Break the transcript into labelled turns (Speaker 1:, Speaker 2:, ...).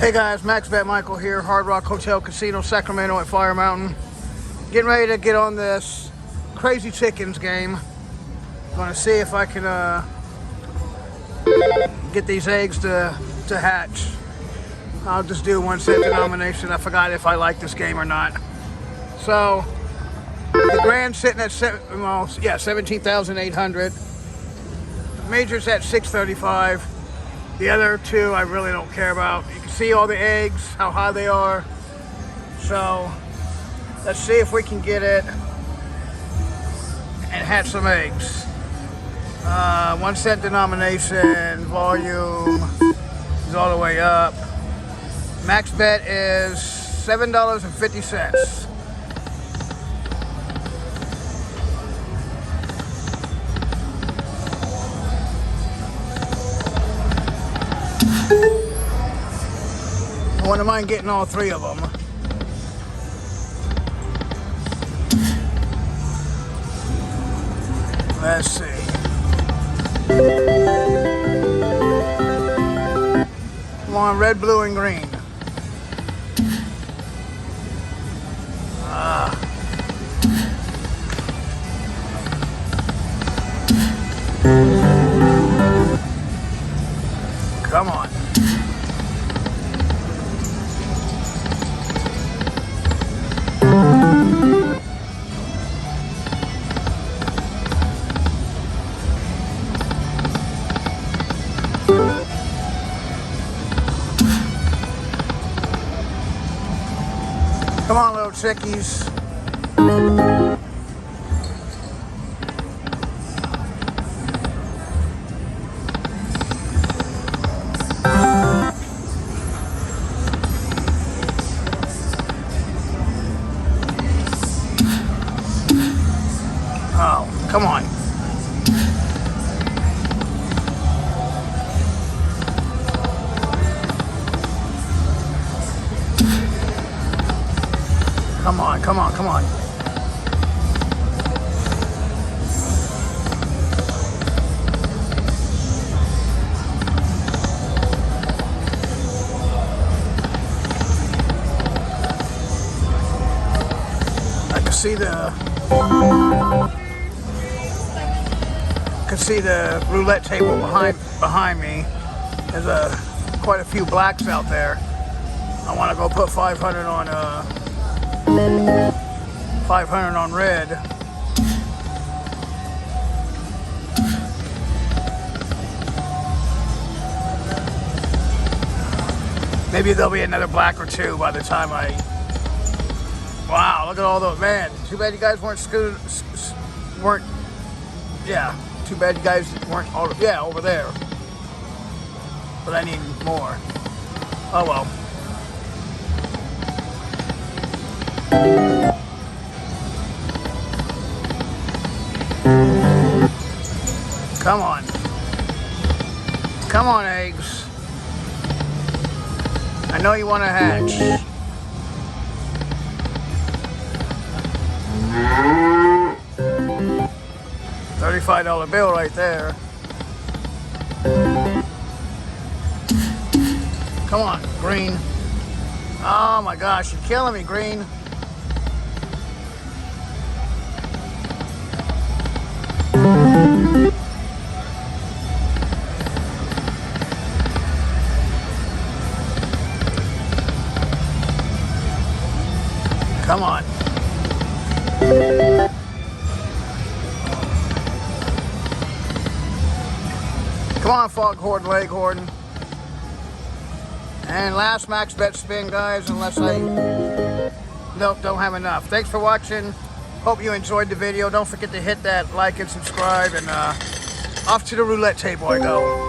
Speaker 1: Hey guys, Max Bet Michael here, Hard Rock Hotel Casino, Sacramento at Fire Mountain. Getting ready to get on this Crazy Chickens game. Gonna see if I can get these eggs to hatch. I'll just do 1 cent denomination. I forgot if I like this game or not. So the grand's sitting at 17,800. Major's at 635. The other two I really don't care about. You can see all the eggs, how high they are. So let's see if we can get it and hatch some eggs. 1 cent denomination, volume is all the way up. Max bet is $7.50. I wouldn't mind getting all 3 of them. Let's see. Come on, red, blue, and green. Come on. Come on, little chickies. Oh, come on. Come on, come on, come on. I can see the roulette table behind me. There's quite a few blacks out there. I want to go put 500 on 500 on red. Maybe there'll be another black or 2 by the time I... Wow, look at all those, man. Too bad you guys yeah, too bad you guys weren't over there. But I need more. Oh well. Come on. Come on, eggs. I know you want to hatch. $35 bill right there. Come on, green. Oh my gosh, you're killing me, green. Come on. Come on, Foghorn Leghorn. And last max bet spin, guys, unless I don't have enough. Thanks for watching. Hope you enjoyed the video. Don't forget to hit that like and subscribe, and off to the roulette table I go.